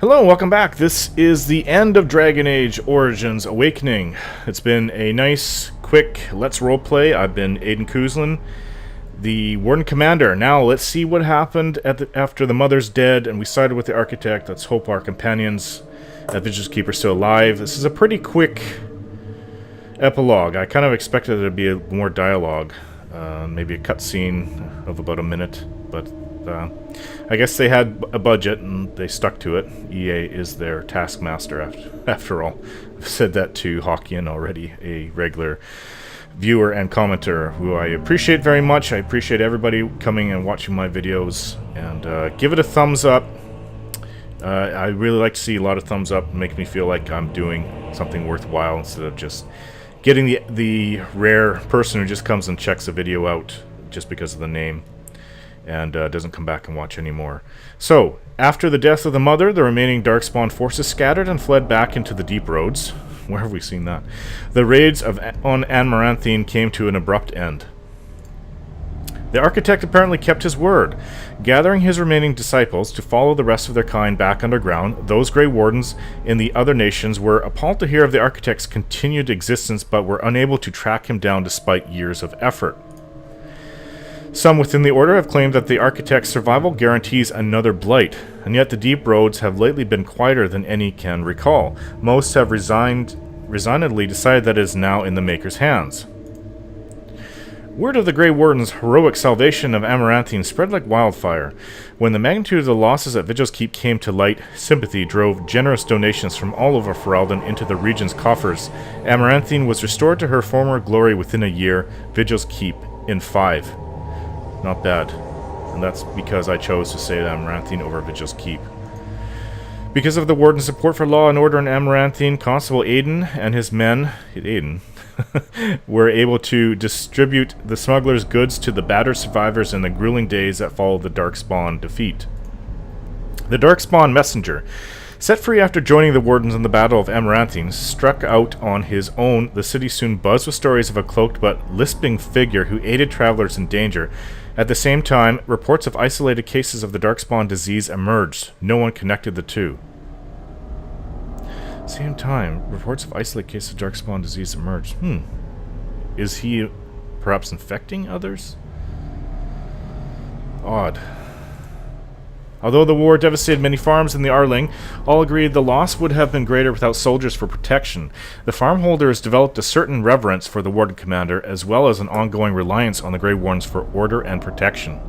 Hello, welcome back. This is the end of Dragon Age Origins Awakening. It's been a nice, quick Let's Roleplay. I've been Aiden Kuzlin, the Warden Commander. Now, let's see what happened after the Mother's dead and we sided with the Architect. Let's hope our companions at Vigil's Keep are still alive. This is a pretty quick epilogue. I kind of expected there to be more dialogue. Maybe a cutscene of about a minute, but I guess they had a budget and they stuck to it. EA is their taskmaster after all. I've said that to Hawkian already, a regular viewer and commenter who I appreciate very much. I appreciate everybody coming and watching my videos, and give it a thumbs up. I really like to see a lot of thumbs up, make me feel like I'm doing something worthwhile instead of just getting the rare person who just comes and checks a video out just because of the name and doesn't come back and watch anymore. So, after the death of the Mother, the remaining Darkspawn forces scattered and fled back into the Deep Roads. Where have we seen that? The raids on Amaranthine came to an abrupt end. The Architect apparently kept his word. Gathering his remaining disciples to follow the rest of their kind back underground, those Grey Wardens in the other nations were appalled to hear of the Architect's continued existence, but were unable to track him down despite years of effort. Some within the Order have claimed that the Architect's survival guarantees another blight, and yet the Deep Roads have lately been quieter than any can recall. Most have resignedly decided that it is now in the Maker's hands. Word of the Grey Warden's heroic salvation of Amaranthine spread like wildfire. When the magnitude of the losses at Vigil's Keep came to light, sympathy drove generous donations from all over Ferelden into the region's coffers. Amaranthine was restored to her former glory within a year, Vigil's Keep in 5. Not bad. And that's because I chose to save Amaranthine over Vigil's Keep. Because of the Warden's support for law and order in Amaranthine, Constable Aiden and his men... were able to distribute the smugglers' goods to the battered survivors in the grueling days that followed the Darkspawn defeat. The Darkspawn messenger, set free after joining the Wardens in the Battle of Amaranthine, struck out on his own. The city soon buzzed with stories of a cloaked but lisping figure who aided travelers in danger. At the same time, reports of isolated cases of the Darkspawn disease emerged. No one connected the two. Same time, reports of isolated cases of Darkspawn disease emerged. Is he perhaps infecting others? Odd. Although the war devastated many farms in the Arling, all agreed the loss would have been greater without soldiers for protection. The farmholders developed a certain reverence for the Warden Commander, as well as an ongoing reliance on the Grey Wardens for order and protection.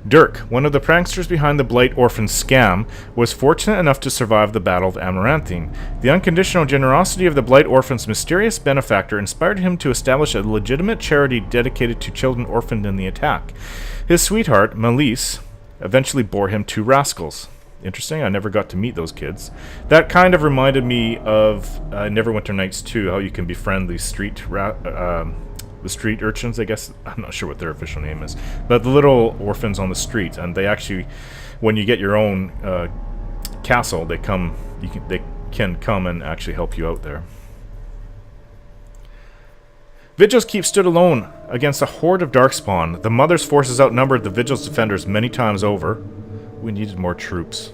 Dirk, one of the pranksters behind the Blight Orphan scam, was fortunate enough to survive the Battle of Amaranthine. The unconditional generosity of the Blight Orphan's mysterious benefactor inspired him to establish a legitimate charity dedicated to children orphaned in the attack. His sweetheart, Melise, eventually bore him 2 rascals. Interesting, I never got to meet those kids. That kind of reminded me of Neverwinter Nights 2, how you can befriend the street urchins, I guess. I'm not sure what their official name is, but the little orphans on the street, and they actually, when you get your own castle, they can come and actually help you out there. Vigil's Keep stood alone against a horde of Darkspawn. The Mother's forces outnumbered the Vigil's defenders many times over. We needed more troops.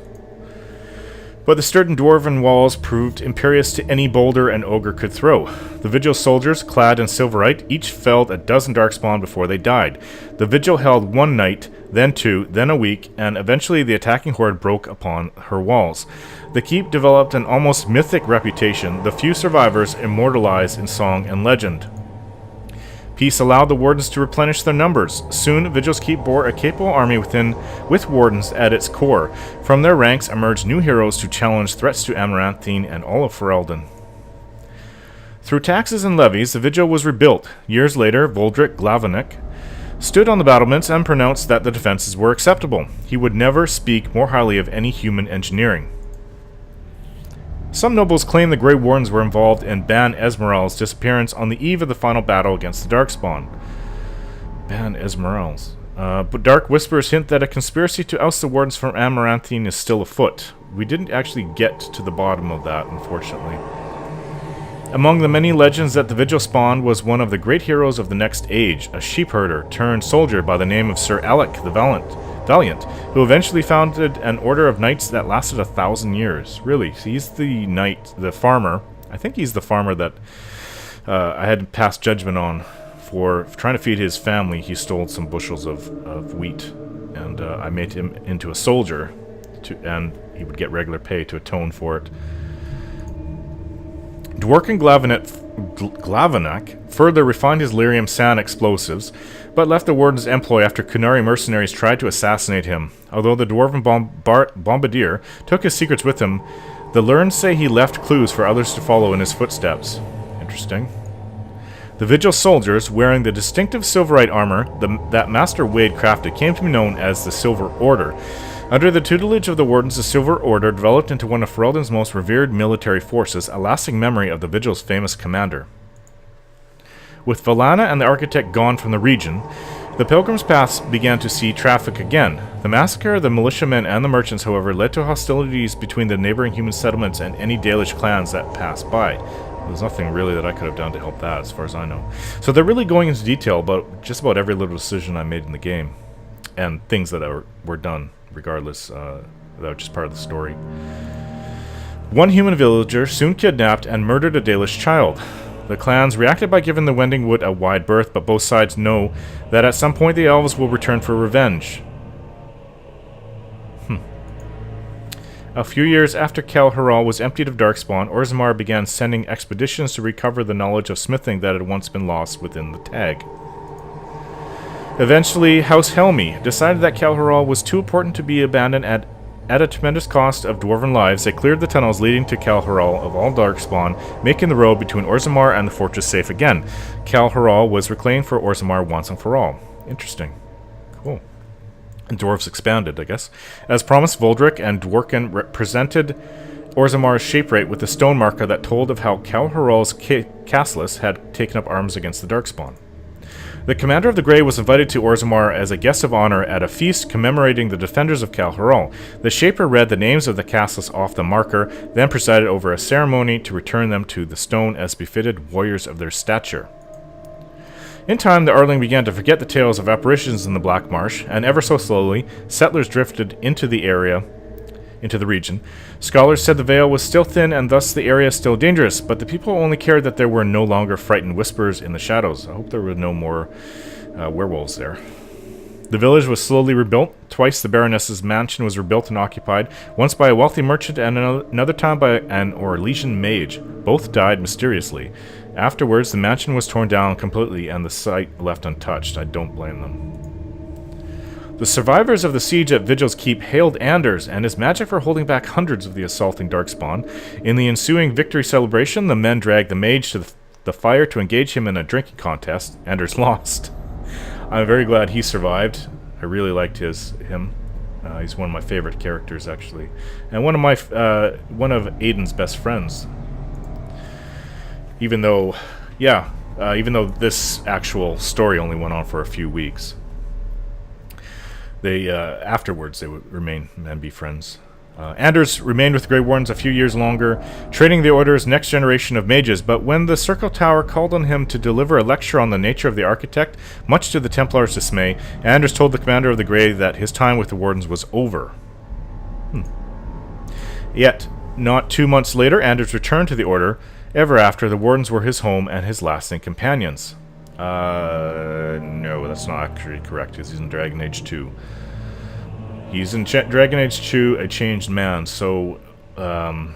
But the sturdy dwarven walls proved imperious to any boulder an ogre could throw. The Vigil soldiers, clad in silverite, each felled a dozen Darkspawn before they died. The Vigil held 1 night, then 2, then a week, and eventually the attacking horde broke upon her walls. The keep developed an almost mythic reputation, the few survivors immortalized in song and legend. Peace allowed the Wardens to replenish their numbers. Soon, Vigil's Keep bore a capable army with Wardens at its core. From their ranks emerged new heroes to challenge threats to Amaranthine and all of Ferelden. Through taxes and levies, the Vigil was rebuilt. Years later, Voldric Glavenik stood on the battlements and pronounced that the defenses were acceptable. He would never speak more highly of any human engineering. Some nobles claim the Grey Wardens were involved in Ban Esmeralda's disappearance on the eve of the final battle against the Darkspawn. Ban Esmeralda. But dark whispers hint that a conspiracy to oust the Wardens from Amaranthine is still afoot. We didn't actually get to the bottom of that, unfortunately. Among the many legends that the Vigil spawned was one of the great heroes of the next age, a sheepherder turned soldier by the name of Sir Alec the Valiant. Valiant, who eventually founded an order of knights that lasted 1,000 years. Really, he's the knight, the farmer. I think he's the farmer that I had passed judgment on for trying to feed his family. He stole some bushels of wheat, and I made him into a soldier, and he would get regular pay to atone for it. Dworkin Glavanak further refined his lyrium sand explosives, but left the Warden's employ after Kunari mercenaries tried to assassinate him. Although the Dwarven bombardier took his secrets with him, the Lurns say he left clues for others to follow in his footsteps. Interesting. The Vigil soldiers, wearing the distinctive silverite armor that Master Wade crafted, came to be known as the Silver Order. Under the tutelage of the Wardens, the Silver Order developed into one of Ferelden's most revered military forces, a lasting memory of the Vigil's famous commander. With Valana and the Architect gone from the region, the Pilgrim's Paths began to see traffic again. The massacre of the militiamen and the merchants, however, led to hostilities between the neighboring human settlements and any Dalish clans that passed by. There's nothing really that I could have done to help that, as far as I know. So they're really going into detail about just about every little decision I made in the game, and things that were done, regardless, that were just part of the story. One human villager soon kidnapped and murdered a Dalish child. The clans reacted by giving the Wending Wood a wide berth, but both sides know that at some point the elves will return for revenge. A few years after Kel Haral was emptied of Darkspawn, Orzammar began sending expeditions to recover the knowledge of smithing that had once been lost within the tag. Eventually, House Helmi decided that Kel Haral was too important to be abandoned at a tremendous cost of dwarven lives. They cleared the tunnels leading to Kel Haral of all Darkspawn, making the road between Orzammar and the fortress safe again. Kel Haral was reclaimed for Orzammar once and for all. Interesting. Cool. And dwarves expanded, I guess. As promised, Voldric and Dworkin presented Orzammar's shaperate with a stone marker that told of how Kel Haral's Castles had taken up arms against the Darkspawn. The commander of the Grey was invited to Orzammar as a guest of honor at a feast commemorating the defenders of Kel Haral. The shaper read the names of the castles off the marker, then presided over a ceremony to return them to the stone as befitted warriors of their stature. In time, the Arling began to forget the tales of apparitions in the Black Marsh, and ever so slowly, settlers drifted into the region. Scholars said the veil was still thin and thus the area still dangerous, but the people only cared that there were no longer frightened whispers in the shadows. I hope there were no more werewolves there. The village was slowly rebuilt. Twice the Baroness's mansion was rebuilt and occupied, once by a wealthy merchant and another time by an Orlesian mage. Both died mysteriously. Afterwards, the mansion was torn down completely and the site left untouched. I don't blame them. The survivors of the siege at Vigil's Keep hailed Anders and his magic for holding back hundreds of the assaulting Darkspawn. In the ensuing victory celebration, the men dragged the mage to the fire to engage him in a drinking contest. Anders lost. I'm very glad he survived. I really liked him. He's one of my favorite characters, actually, and one of Aiden's best friends. Even though this actual story only went on for a few weeks. Afterwards, they would remain and be friends. Anders remained with the Grey Wardens a few years longer, training the Order's next generation of mages, but when the Circle Tower called on him to deliver a lecture on the nature of the Architect, much to the Templars' dismay, Anders told the commander of the Grey that his time with the Wardens was over. Yet, not 2 months later, Anders returned to the Order. Ever after, the Wardens were his home and his lasting companions. No, that's not actually correct, because he's in Dragon Age 2. He's in Dragon Age 2, a changed man, so, yeah,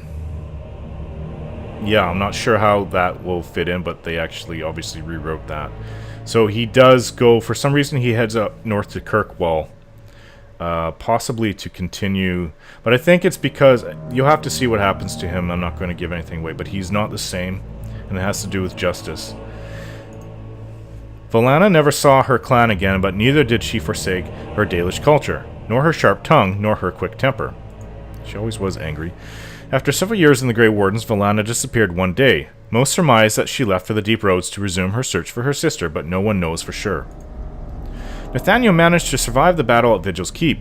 I'm not sure how that will fit in, but they actually obviously rewrote that. So he does go, for some reason he heads up north to Kirkwall, possibly to continue, but I think it's because, you'll have to see what happens to him, I'm not going to give anything away, but he's not the same, and it has to do with justice. Valana never saw her clan again, but neither did she forsake her Dalish culture, nor her sharp tongue, nor her quick temper. She always was angry. After several years in the Grey Wardens, Valana disappeared one day. Most surmise that she left for the deep roads to resume her search for her sister, but no one knows for sure. Nathaniel managed to survive the battle at Vigil's Keep,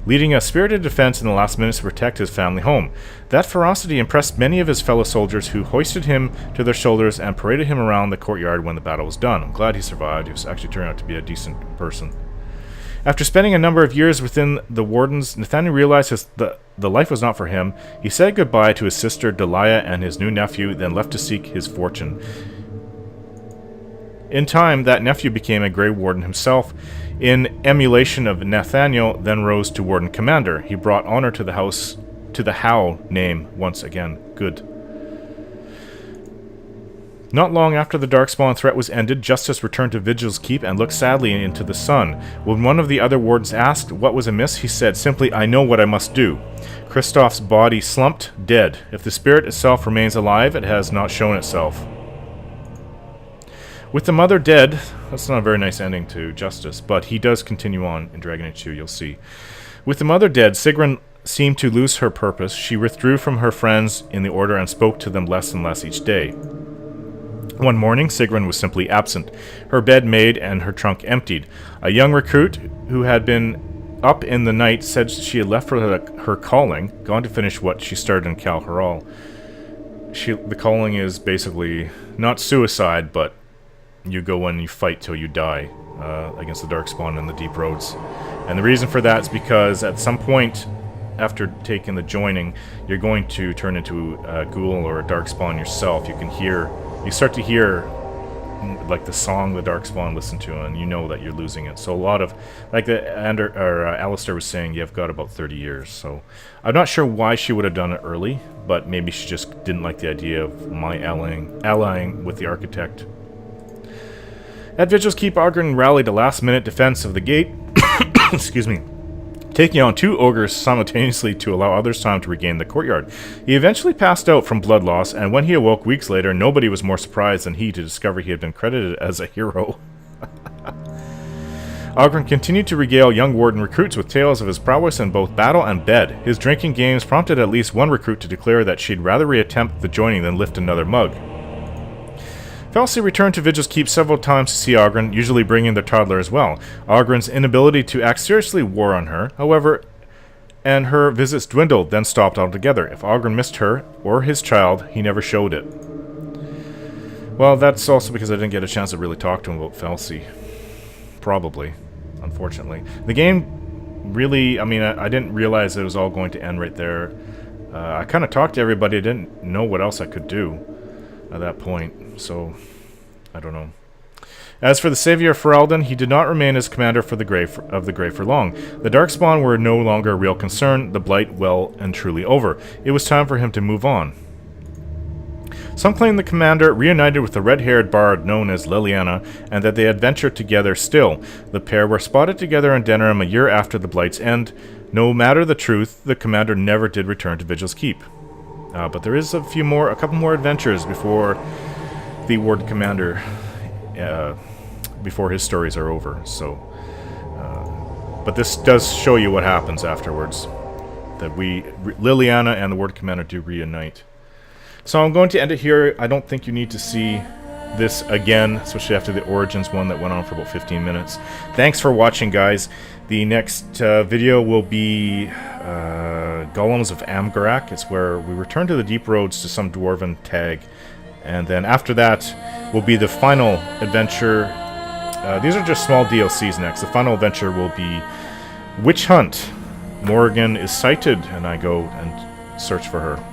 leading a spirited defense in the last minutes to protect his family home. That ferocity impressed many of his fellow soldiers, who hoisted him to their shoulders and paraded him around the courtyard when the battle was done. I'm glad he survived. He was actually turned out to be a decent person. After spending a number of years within the Wardens, Nathaniel realized the life was not for him. He said goodbye to his sister Delia and his new nephew, then left to seek his fortune. In time, that nephew became a Grey Warden himself. In emulation of Nathaniel, then rose to Warden Commander. He brought honor to the house, to the Howe name once again. Good. Not long after the Darkspawn threat was ended, Justice returned to Vigil's Keep and looked sadly into the sun. When one of the other wardens asked what was amiss, he said simply, "I know what I must do." Kristoff's body slumped, dead. If the spirit itself remains alive, it has not shown itself. With the mother dead, that's not a very nice ending to Justice, but he does continue on in Dragon Age 2, you'll see. With the mother dead, Sigrun seemed to lose her purpose. She withdrew from her friends in the Order and spoke to them less and less each day. One morning, Sigrun was simply absent, her bed made and her trunk emptied. A young recruit who had been up in the night said she had left for her calling, gone to finish what she started in Kal Haral. The calling is basically not suicide, but you go and you fight till you die against the Darkspawn in the Deep Roads. And the reason for that is because at some point after taking the joining, you're going to turn into a ghoul or a Darkspawn yourself. You start to hear like the song the Darkspawn listen to, and you know that you're losing it. So a lot of, like Alistair was saying, you've got about 30 years. So I'm not sure why she would have done it early, but maybe she just didn't like the idea of my allying with the Architect. At Vigil's Keep, Oghren rallied a last-minute defense of the gate, excuse me, taking on 2 ogres simultaneously to allow others time to regain the courtyard. He eventually passed out from blood loss, and when he awoke weeks later, nobody was more surprised than he to discover he had been credited as a hero. Oghren continued to regale young Warden recruits with tales of his prowess in both battle and bed. His drinking games prompted at least one recruit to declare that she'd rather reattempt the joining than lift another mug. Felsi returned to Vigil's Keep several times to see Oghren, usually bringing their toddler as well. Oghren's inability to act seriously wore on her, however, and her visits dwindled, then stopped altogether. If Oghren missed her, or his child, he never showed it. Well, that's also because I didn't get a chance to really talk to him about Felsi. Probably, unfortunately. The game really, I didn't realize it was all going to end right there. I kind of talked to everybody, I didn't know what else I could do at that point, so I don't know. As for the Savior Ferelden, he did not remain as commander of the Grey for long. The Darkspawn were no longer a real concern, the Blight well and truly over. It was time for him to move on. Some claim the commander reunited with the red-haired bard known as Liliana, and that they adventured together still. The pair were spotted together in Denerim a year after the Blight's end. No matter the truth, the commander never did return to Vigil's Keep. But there is a couple more adventures before the Warden Commander, before his stories are over. So, but this does show you what happens afterwards. That Liliana and the Warden Commander do reunite. So I'm going to end it here. I don't think you need to see this again, especially after the Origins one that went on for about 15 minutes. Thanks for watching, guys. The next video will be Golems of Amgarak. It's where we return to the Deep Roads to some Dwarven tag. And then after that will be the final adventure. These are just small DLCs next. The final adventure will be Witch Hunt. Morrigan is sighted, and I go and search for her.